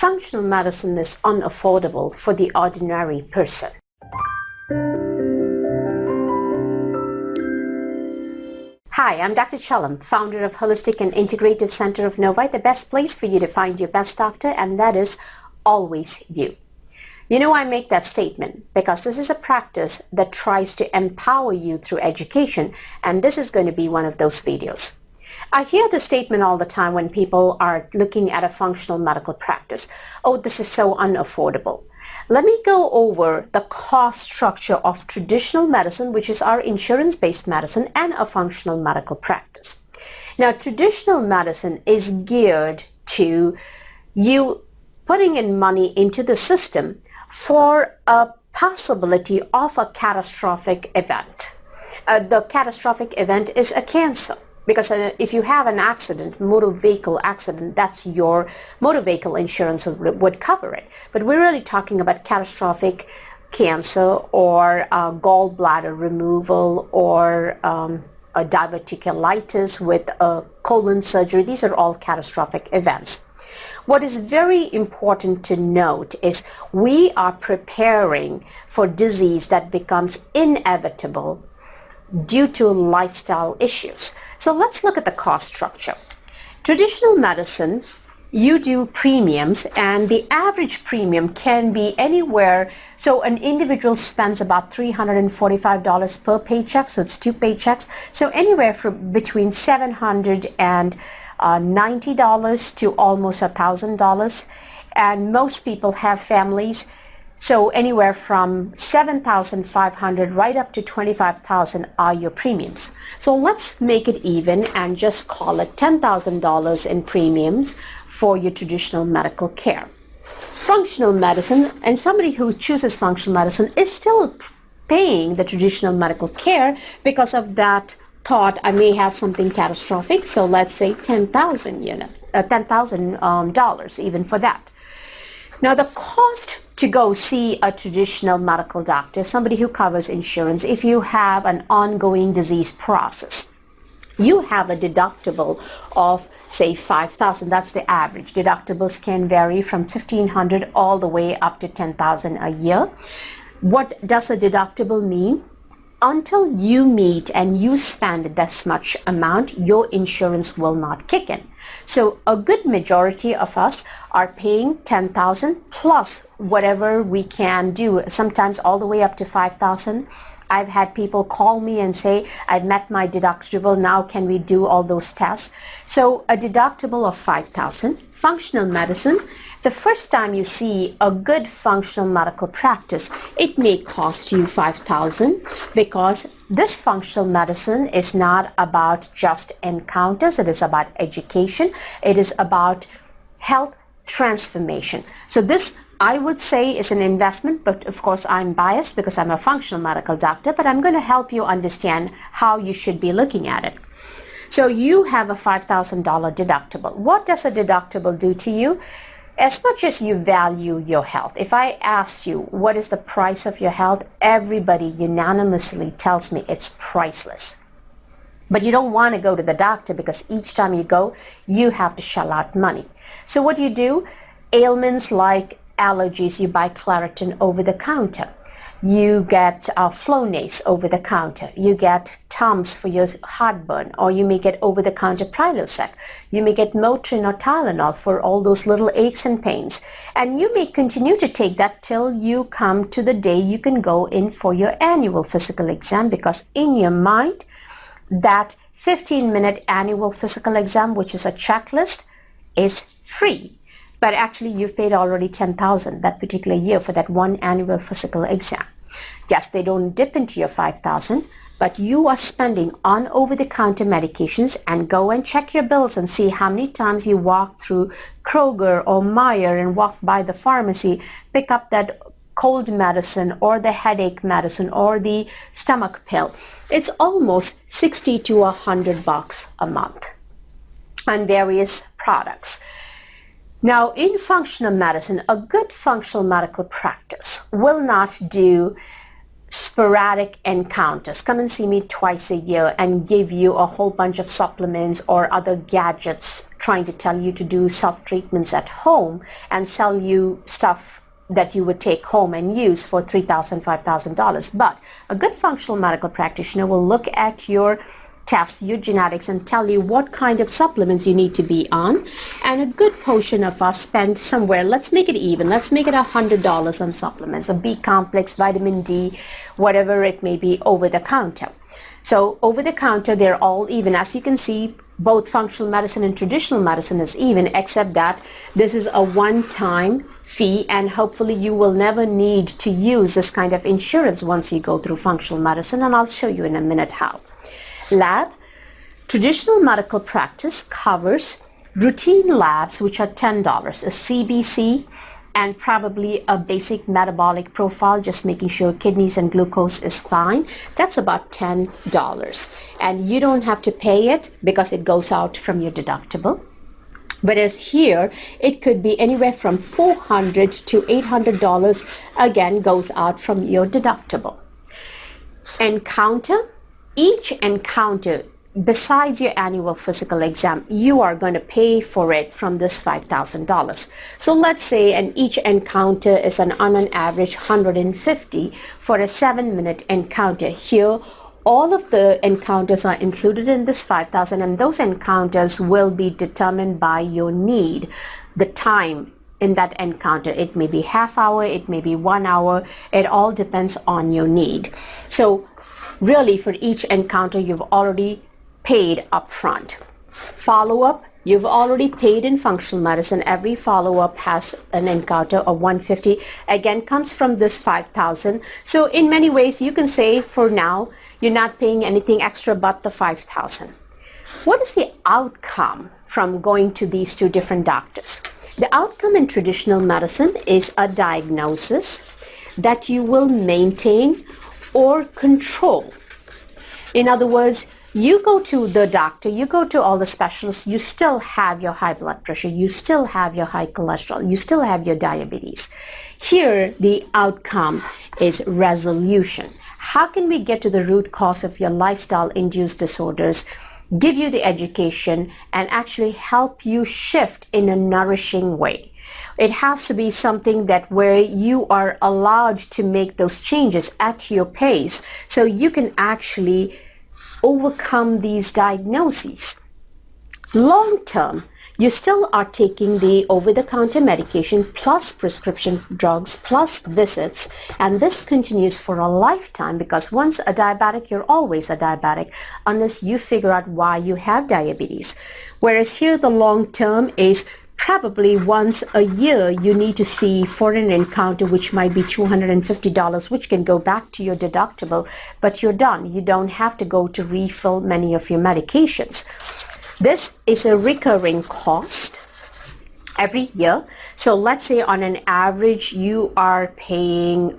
Functional medicine is unaffordable for the ordinary person. Hi, I'm Dr. Chalam, founder of Holistic and Integrative Center of Novi, the best place for you to find your best doctor, and that is always you. You know, I make that statement because this is a practice that tries to empower you through education, and this is going to be one of those videos. I hear the statement all the time when people are looking at a functional medical practice. Oh, this is so unaffordable. Let me go over the cost structure of traditional medicine, which is our insurance-based medicine, and a functional medical practice. Now, traditional medicine is geared to you putting in money into the system for a possibility of a catastrophic event. The catastrophic event is a cancer. Because if you have an accident, motor vehicle accident, that's your motor vehicle insurance would cover it. But we're really talking about catastrophic cancer or gallbladder removal or a diverticulitis with a colon surgery. These are all catastrophic events. What is very important to note is we are preparing for disease that becomes inevitable due to lifestyle issues. So let's look at the cost structure. Traditional medicine, you do premiums, and the average premium can be anywhere. So an individual spends about $345 per paycheck, so it's 2 paychecks. So anywhere from between $790 to almost $1,000. And most people have families. So anywhere from $7,500 right up to $25,000 are your premiums. So let's make it even and just call it $10,000 in premiums for your traditional medical care. Functional medicine, and somebody who chooses functional medicine is still paying the traditional medical care because of that thought, I may have something catastrophic, so let's say $10,000 even for that. Now the cost to go see a traditional medical doctor, somebody who covers insurance, if you have an ongoing disease process, you have a deductible of say $5,000. That's the average. Deductibles can vary from $1,500 all the way up to $10,000 a year. What does a deductible mean? Until you meet and you spend this much amount, your insurance will not kick in. So a good majority of us are paying $10,000 plus whatever we can do, sometimes all the way up to $5,000. I've had people call me and say, I've met my deductible, now can we do all those tests? So a deductible of $5,000. Functional medicine, the first time you see a good functional medical practice, it may cost you $5,000 because this functional medicine is not about just encounters, it is about education, it is about health transformation. So this, I would say, is an investment, but of course I'm biased because I'm a functional medical doctor, but I'm going to help you understand how you should be looking at it. So you have a $5,000 deductible. What does a deductible do to you? As much as you value your health, if I asked you what is the price of your health, everybody unanimously tells me it's priceless. But you don't want to go to the doctor because each time you go, you have to shell out money. So what do? Ailments like allergies, you buy Claritin over the counter. You get Flonase over the counter. You get Tums for your heartburn, or you may get over-the-counter Prilosec. You may get Motrin or Tylenol for all those little aches and pains. And you may continue to take that till you come to the day you can go in for your annual physical exam, because in your mind, that 15-minute annual physical exam, which is a checklist, is free. But actually you've paid already $10,000 that particular year for that one annual physical exam. Yes, they don't dip into your $5,000, but you are spending on over-the-counter medications, and go and check your bills and see how many times you walk through Kroger or Meijer and walk by the pharmacy, pick up that cold medicine or the headache medicine or the stomach pill. It's almost $60 to $100 a month on various products. Now, in functional medicine, a good functional medical practice will not do sporadic encounters, come and see me twice a year and give you a whole bunch of supplements or other gadgets trying to tell you to do self-treatments at home and sell you stuff that you would take home and use for $3,000, $5,000. But a good functional medical practitioner will look at your test your genetics and tell you what kind of supplements you need to be on, and a good portion of us spend somewhere, let's make it even, let's make it $100 on supplements, a B complex, vitamin D, whatever it may be, over the counter. So over the counter, they're all even. As you can see, both functional medicine and traditional medicine is even, except that this is a one-time fee, and hopefully you will never need to use this kind of insurance once you go through functional medicine, and I'll show you in a minute how. Lab. Traditional medical practice covers routine labs, which are $10, a CBC, and probably a basic metabolic profile, just making sure kidneys and glucose is fine. That's about $10. And you don't have to pay it because it goes out from your deductible. But as here, it could be anywhere from $400 to $800, again, goes out from your deductible. Encounter. Each encounter, besides your annual physical exam, you are going to pay for it from this $5,000. So let's say each encounter is on an average $150 for a 7-minute encounter. Here, all of the encounters are included in this $5,000, and those encounters will be determined by your need, the time in that encounter. It may be half hour, it may be 1 hour. It all depends on your need. So really, for each encounter, you've already paid up front. Follow-up, you've already paid in functional medicine. Every follow-up has an encounter of $150. Again, comes from this $5,000. So in many ways, you can say for now, you're not paying anything extra but the $5,000. What is the outcome from going to these two different doctors? The outcome in traditional medicine is a diagnosis that you will maintain or control. In other words, you go to the doctor, you go to all the specialists, you still have your high blood pressure, you still have your high cholesterol, you still have your diabetes. Here, the outcome is resolution. How can we get to the root cause of your lifestyle-induced disorders, give you the education, and actually help you shift in a nourishing way? It has to be something that where you are allowed to make those changes at your pace so you can actually overcome these diagnoses. Long term, you still are taking the over-the-counter medication plus prescription drugs plus visits, and this continues for a lifetime, because once a diabetic, you're always a diabetic unless you figure out why you have diabetes. Whereas here the long term is probably once a year you need to see for an encounter, which might be $250, which can go back to your deductible, but you're done. You don't have to go to refill many of your medications. This is a recurring cost every year. So let's say on an average you are paying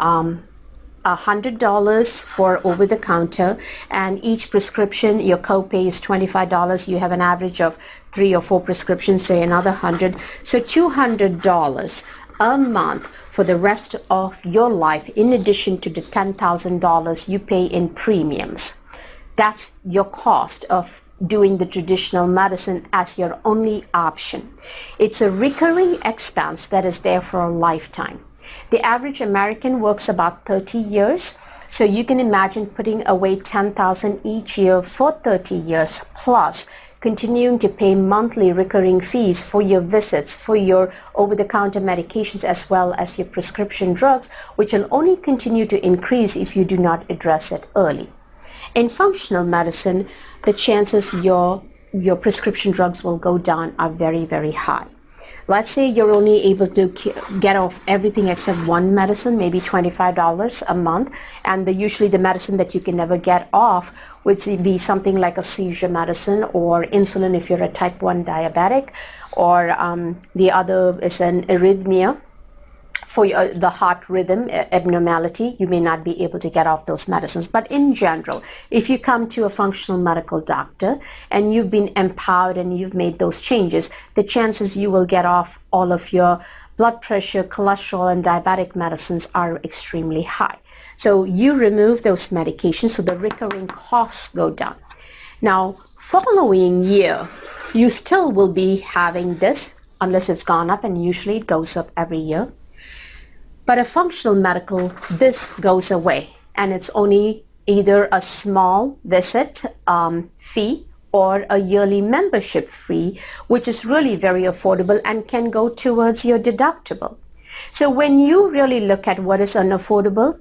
$100 for over-the-counter, and each prescription, your copay is $25. You have an average of 3 or 4 prescriptions, so another 100. So $200 a month for the rest of your life, in addition to the $10,000 you pay in premiums. That's your cost of doing the traditional medicine as your only option. It's a recurring expense that is there for a lifetime. The average American works about 30 years, so you can imagine putting away $10,000 each year for 30 years, plus continuing to pay monthly recurring fees for your visits, for your over-the-counter medications, as well as your prescription drugs, which will only continue to increase if you do not address it early. In functional medicine, the chances your prescription drugs will go down are very, very high. Let's say you're only able to get off everything except one medicine, maybe $25 a month, and usually the medicine that you can never get off would be something like a seizure medicine or insulin if you're a type 1 diabetic, or the other is an arrhythmia. For the heart rhythm abnormality, you may not be able to get off those medicines. But in general, if you come to a functional medical doctor and you've been empowered and you've made those changes, the chances you will get off all of your blood pressure, cholesterol, and diabetic medicines are extremely high. So you remove those medications so the recurring costs go down. Now, following year, you still will be having this unless it's gone up, and usually it goes up every year. But a functional medical, this goes away, and it's only either a small visit fee or a yearly membership fee, which is really very affordable and can go towards your deductible. So when you really look at what is unaffordable,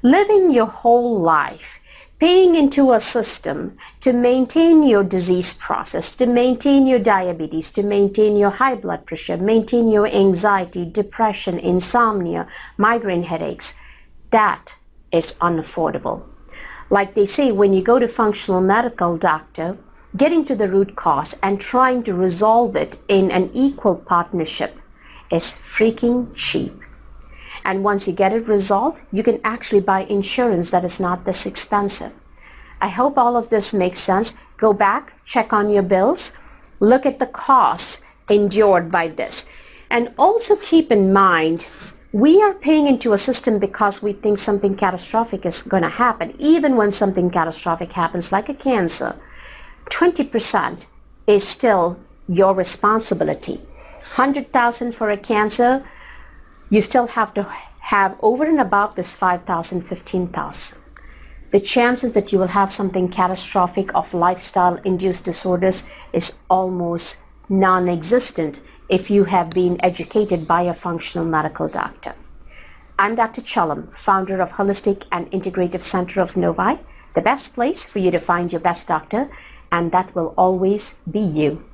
living your whole life paying into a system to maintain your disease process, to maintain your diabetes, to maintain your high blood pressure, maintain your anxiety, depression, insomnia, migraine headaches, that is unaffordable. Like they say, when you go to functional medical doctor, getting to the root cause and trying to resolve it in an equal partnership is freaking cheap. And once you get it resolved, you can actually buy insurance that is not this expensive. I hope all of this makes sense. Go back, check on your bills, look at the costs endured by this. And also keep in mind, we are paying into a system because we think something catastrophic is going to happen. Even when something catastrophic happens, like a cancer, 20% is still your responsibility. 100,000 for a cancer, you still have to have over and above this 5,000, 15,000. The chances that you will have something catastrophic of lifestyle-induced disorders is almost non-existent if you have been educated by a functional medical doctor. I'm Dr. Chalam, founder of Holistic and Integrative Center of Novi, the best place for you to find your best doctor, and that will always be you.